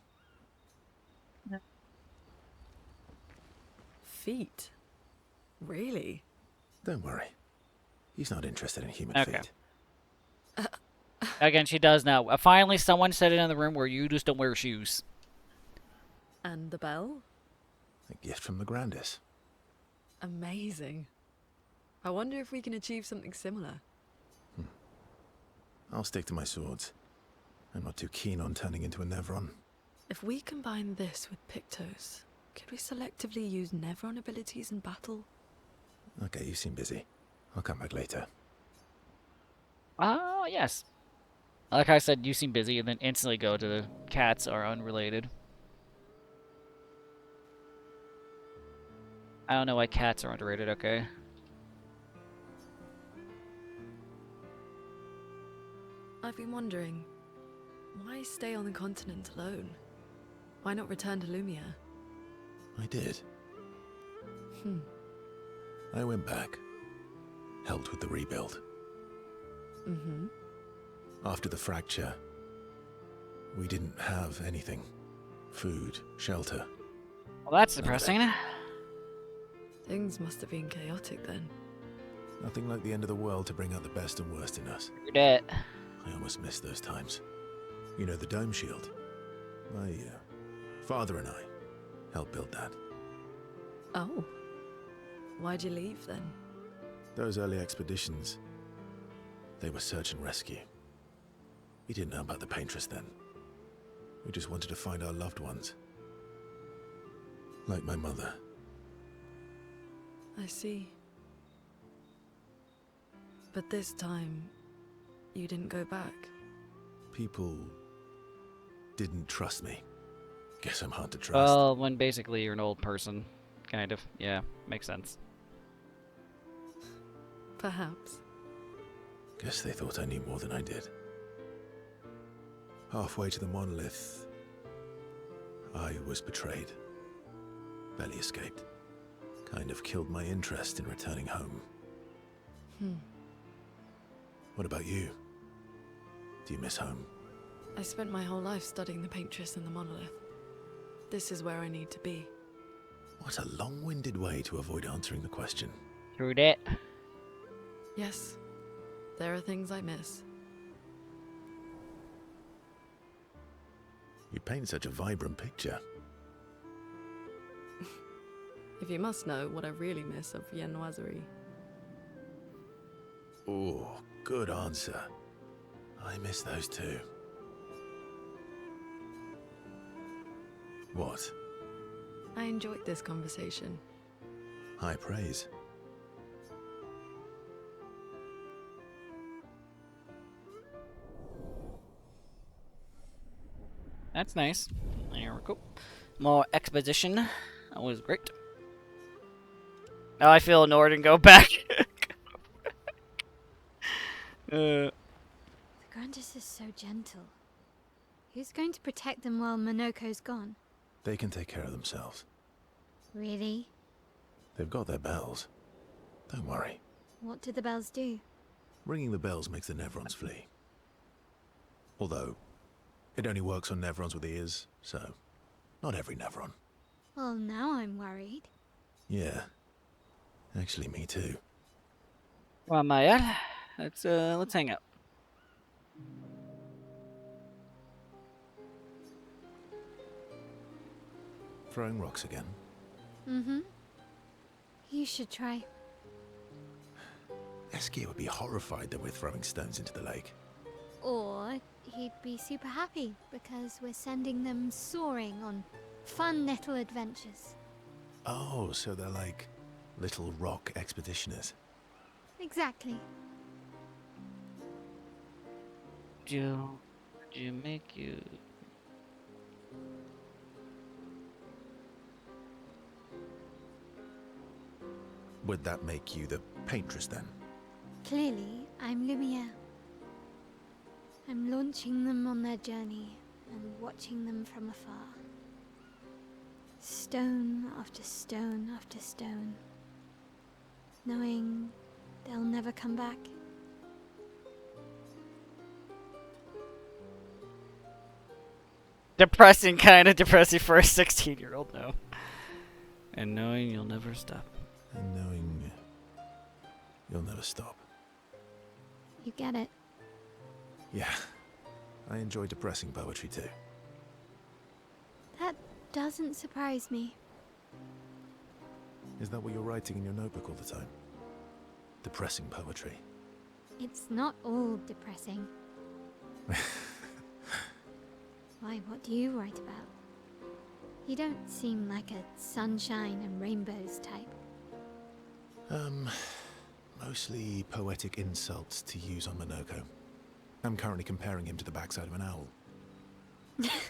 Feet? Really? Don't worry. He's not interested in human Okay. feet. Again, she does now. Finally, someone said it in the room where you just don't wear shoes. And the bell? A gift from the Grandis. Amazing. I wonder if we can achieve something similar. I'll stick to my swords. I'm not too keen on turning into a Nevron. If we combine this with Pictos, could we selectively use Nevron abilities in battle? Okay, you seem busy. I'll come back later. Oh, yes. Like I said, you seem busy, and then instantly go to the cats are unrelated. I don't know why cats are underrated, okay? I've been wondering, why stay on the continent alone? Why not return to Lumia? I did. Hmm. I went back. Helped with the rebuild. Mm-hmm. After the fracture, we didn't have anything. Food, shelter. Well, that's depressing. Things must have been chaotic then. Nothing like the end of the world to bring out the best and worst in us. You're dead. I almost missed those times. You know, the dome shield. My father and I helped build that. Oh. Why'd you leave then? Those early expeditions, they were search and rescue. We didn't know about the Paintress then. We just wanted to find our loved ones. Like my mother. I see. But this time, you didn't go back. People didn't trust me. Guess I'm hard to trust. Well, when basically you're an old person. Kind of. Yeah, makes sense. Perhaps. Guess they thought I knew more than I did. Halfway to the monolith, I was betrayed. Barely escaped. Kind of killed my interest in returning home. What about you? Do you miss home? I spent my whole life studying the Paintress and the monolith. This is where I need to be. What a long-winded way to avoid answering the question. True that. Yes, there are things I miss. You paint such a vibrant picture. If you must know what I really miss of viennoiserie. Oh, good answer. I miss those too. What? I enjoyed this conversation. High praise. That's nice. There we go. More exposition. That was great. Now I feel annoyed and go back. The Grandis is so gentle. Who's going to protect them while Minoko's gone? They can take care of themselves. Really? They've got their bells. Don't worry. What do the bells do? Ringing the bells makes the Nevrons flee. Although, it only works on Nevrons with ears, so not every Nevron. Well, now I'm worried. Yeah. Actually, me too. Well, Maya, let's hang out. throwing rocks again? Mm-hmm. You should try. Eskia would be horrified that we're throwing stones into the lake. Or he'd be super happy because we're sending them soaring on fun little adventures. Oh, so they're like little rock expeditioners. Exactly. Did you make you... Would that make you the paintress then? Clearly, I'm Lumiere. I'm launching them on their journey and watching them from afar. Stone after stone after stone. Knowing they'll never come back. Depressing, kind of depressing for a 16-year-old, no. And knowing you'll never stop. And knowing you'll never stop. You get it. Yeah, I enjoy depressing poetry too. That doesn't surprise me. Is that what you're writing in your notebook all the time? Depressing poetry. It's not all depressing. Why, what do you write about? You don't seem like a sunshine and rainbows type. Mostly poetic insults to use on Monoko. I'm currently comparing him to the backside of an owl.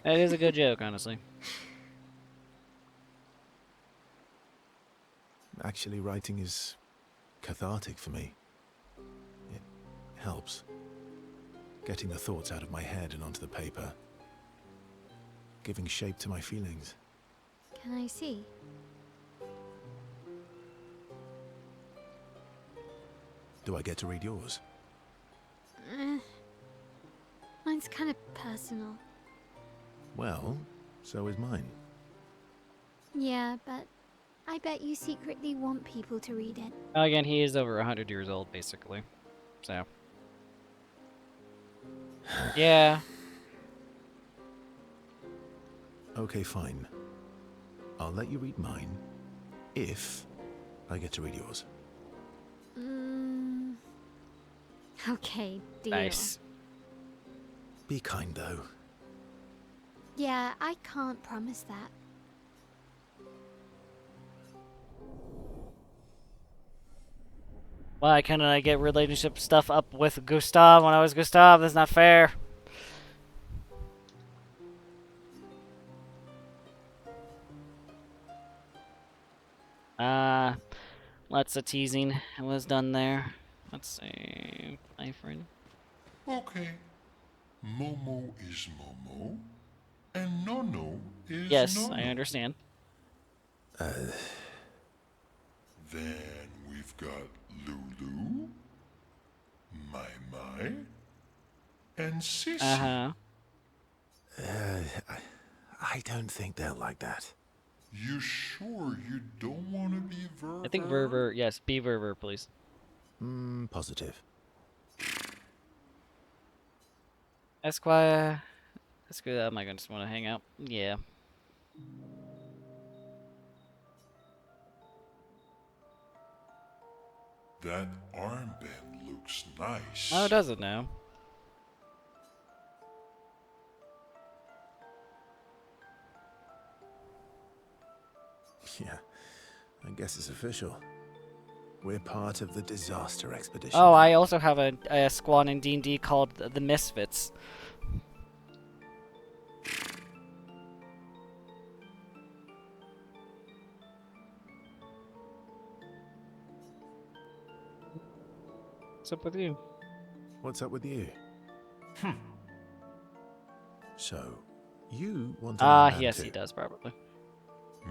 That is a good joke, honestly. Actually, writing is cathartic for me. It helps. Getting the thoughts out of my head and onto the paper. Giving shape to my feelings. Can I see? Do I get to read yours? Mine's kind of personal. Well, so is mine. Yeah, but I bet you secretly want people to read it. Again, he is over 100 years old, basically. So. Yeah. Okay, fine. I'll let you read mine, if I get to read yours. Okay, deal. Nice. Be kind, though. Yeah, I can't promise that. Why couldn't I get relationship stuff up with Gustav when I was Gustav? That's not fair. Lots of teasing was done there. Let's see, my friend. Okay. Momo is Momo, and Nono is Yes, Nono. I understand. Then we've got Lulu, Mai, and Sissy. Uh-huh. I don't think they'll like that. You sure you don't want to be Verver? I think Verver, yes, be Verver, please. Positive. Esquire. Screw that, am I gonna just want to hang out? Yeah. That armband looks nice. Oh, does it now? Yeah, I guess it's official. We're part of the disaster expedition. Oh, I also have a squad in D&D called the Misfits. What's up with you? What's up with you? So, you want to know that yes, too? he does, probably.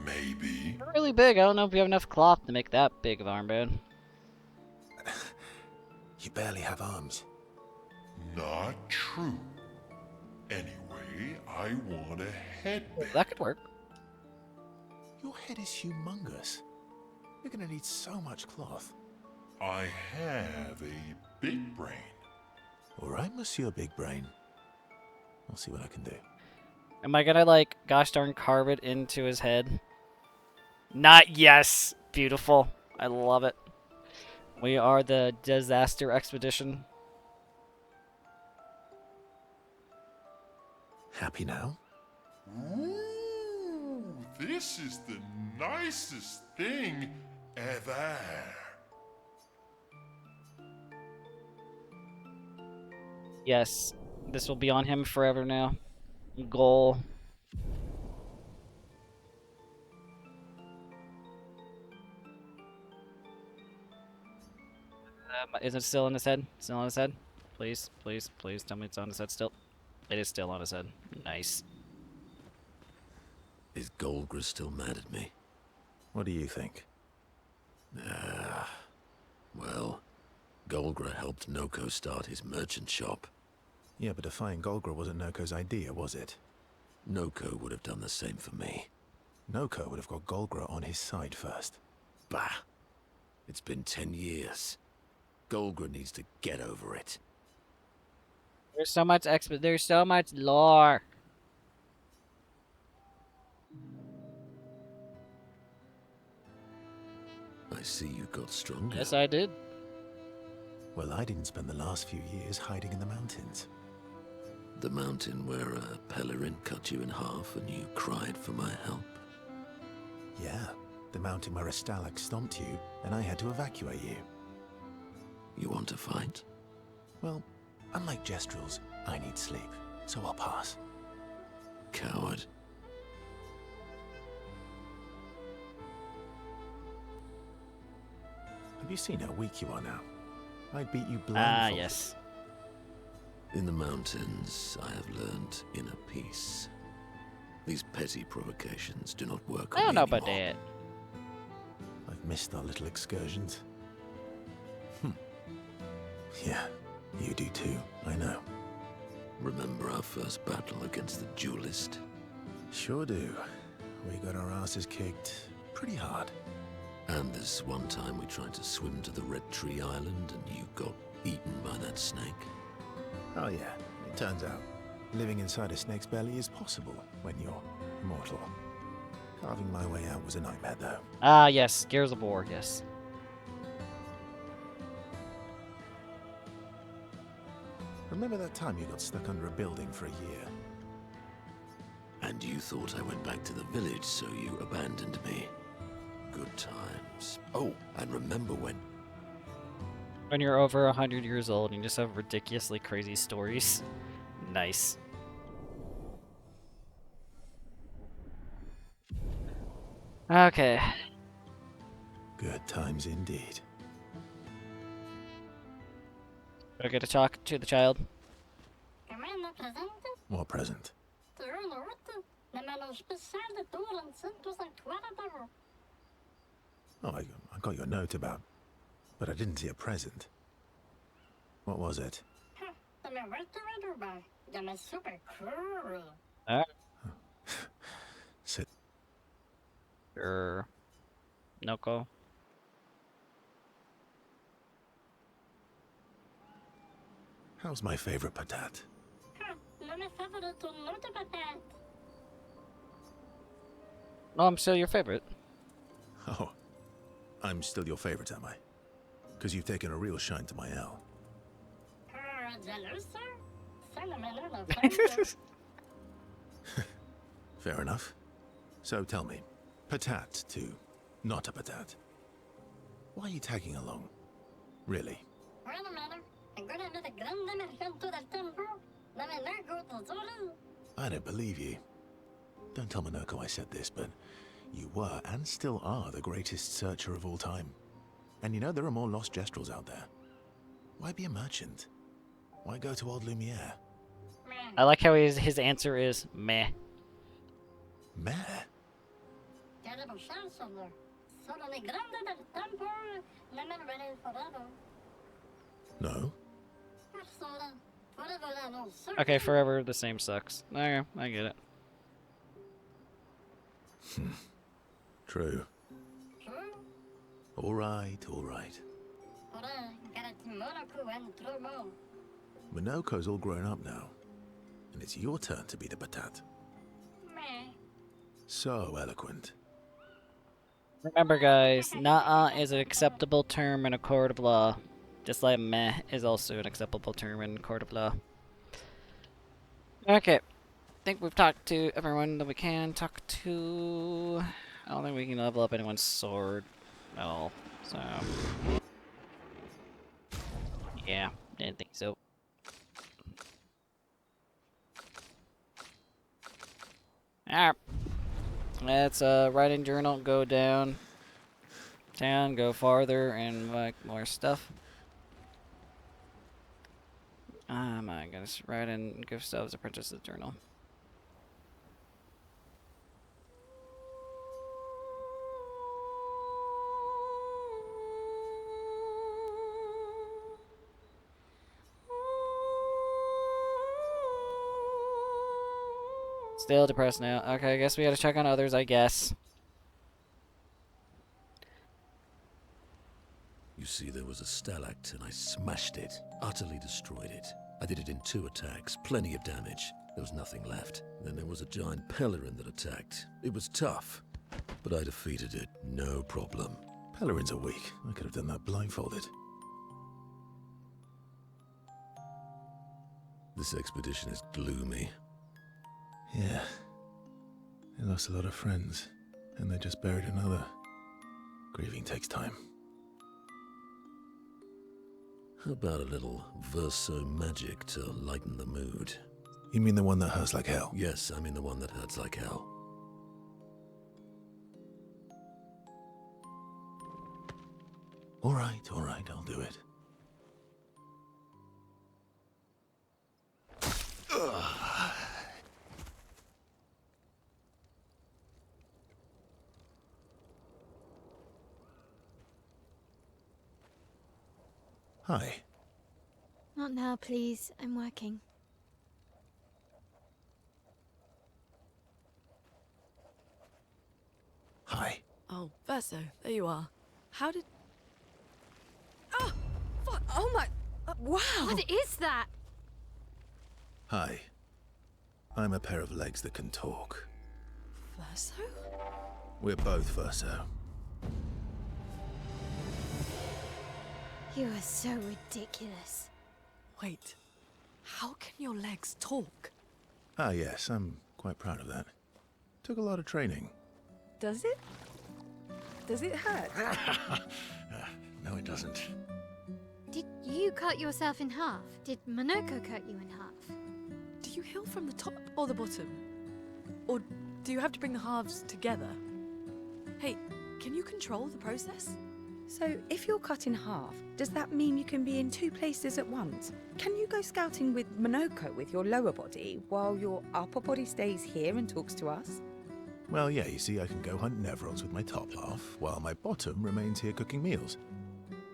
Maybe. They're really big. I don't know if you have enough cloth to make that big of armband. You barely have arms. Not true. Anyway, I want a headband. That could work. Your head is humongous. You're gonna need so much cloth. I have a big brain. All right, Monsieur Big Brain. I'll see what I can do. Am I gonna, like, gosh darn carve it into his head? Not yes. Beautiful. I love it. We are the disaster expedition. Happy now? Ooh, this is the nicest thing ever. Yes. This will be on him forever now. Goal. Is it still on his head? Still on his head? Please, please, please tell me it's on his head still. It is still on his head. Nice. Is Golgra still mad at me? What do you think? Well, Golgra helped Noko start his merchant shop. Yeah, but defying Golgra wasn't Noko's idea, was it? Noko would have done the same for me. Noko would have got Golgra on his side first. Bah! It's been 10 years. Golgra needs to get over it. There's so much there's so much lore. I see you got stronger. Yes, I did. Well, I didn't spend the last few years hiding in the mountains. The mountain where a Pelerin cut you in half and you cried for my help. Yeah, the mountain where a Stalag stomped you and I had to evacuate you. You want to fight? Well, unlike Jestrels, I need sleep, so I'll pass. Coward. Have you seen how weak you are now? I'd beat you blindfolded. Ah, yes. In the mountains, I have learned inner peace. These petty provocations do not work on I don't me know about anymore. that. I've missed our little excursions. Yeah, you do too, I know. Remember our first battle against the duelist? Sure do. We got our asses kicked pretty hard. And this one time we tried to swim to the Red Tree Island and you got eaten by that snake. Oh yeah, it turns out living inside a snake's belly is possible when you're immortal. Carving my way out was a nightmare though. Ah, yes. Gears of War, yes. Remember that time you got stuck under a building for a year? And you thought I went back to the village, so you abandoned me. Good times. Oh, and remember when When you're over 100 years old and you just have ridiculously crazy stories. Nice. Okay. Good times indeed. Do I get to talk to the child? Commander present? What present? Turn out. Le manège spécial de Torensen 242. Oh, I got your note about, but I didn't see a present. What was it? De mijn werkgever bij. De mijn super cool. Sit. Noko. How's my favorite patat? Le mijn favoriete notenpatat. Oh, I'm still your favorite. Oh, I'm still your favorite, am I? Because you've taken a real shine to my L. Jealous, sir? Send a man on a Fair enough. So tell me, patat to not a patat. Why are you tagging along? Really? Wait a minute. I'm gonna do the grand emergent to the temple. Let me not go to Zoro. I don't believe you. Don't tell Minoko I said this, but you were and still are the greatest searcher of all time. And you know there are more lost Jestrels out there. Why be a merchant? Why go to old Lumiere? I like how his answer is meh. Meh? Terrible chance of there. Solo the grande del temple. Let me ready forever. No? Persona. Forever and all. Okay, forever the same sucks. Okay, I get it. True. True. All right, all right. Alright, got a Monaco and Tromo. Minoko's all grown up now. And it's your turn to be the patat. Meh. So eloquent. Remember, guys, nah is an acceptable term in a court of law. Just like meh is also an acceptable term in a court of law. Okay. I think we've talked to everyone that we can talk to. I don't think we can level up anyone's sword at all. So, yeah, didn't think so. Alright. Let's write in journal, go down town, go farther, and like more stuff. Oh my goodness, write in Gustav's Apprentice's journal. Still depressed now. Okay, I guess we gotta check on others, I guess. You see, there was a stalactite and I smashed it, utterly destroyed it. I did it in 2 attacks, plenty of damage. There was nothing left. Then there was a giant Pellerin that attacked. It was tough, but I defeated it, no problem. Pellerins are weak. I could have done that blindfolded. This expedition is gloomy. Yeah. They lost a lot of friends, and they just buried another. Grieving takes time. How about a little verso magic to lighten the mood? You mean the one that hurts like hell? Yes, I mean the one that hurts like hell. All right, I'll do it. Hi. Not now, please. I'm working. Hi. Oh, Verso, there you are. How did... Oh! Fuck! Oh my... wow! What is that? Hi. I'm a pair of legs that can talk. Verso? We're both Verso. You are so ridiculous. Wait. How can your legs talk? Ah, yes, I'm quite proud of that. Took a lot of training. Does it? Does it hurt? No, it doesn't. Did you cut yourself in half? Did Monoko cut you in half? Do you heal from the top or the bottom? Or do you have to bring the halves together? Hey, can you control the process? So, if you're cut in half, does that mean you can be in 2 places at once? Can you go scouting with Monoko with your lower body, while your upper body stays here and talks to us? Well, yeah, you see, I can go hunt Nevrons with my top half, while my bottom remains here cooking meals.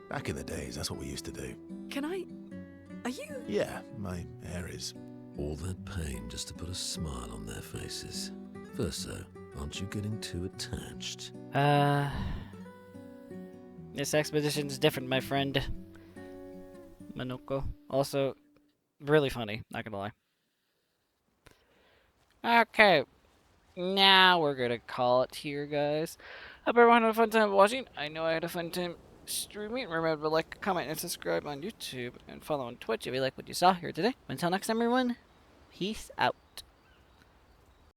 Back in the days, that's what we used to do. Can I... Are you... Yeah, my hair is... All that pain just to put a smile on their faces. Verso, aren't you getting too attached? This expedition's different, my friend. Monoko. Also, really funny, not gonna lie. Okay. Now we're gonna call it here, guys. Hope everyone had a fun time watching. I know I had a fun time streaming. Remember to like, comment, and subscribe on YouTube. And follow on Twitch if you like what you saw here today. Until next time, everyone. Peace out.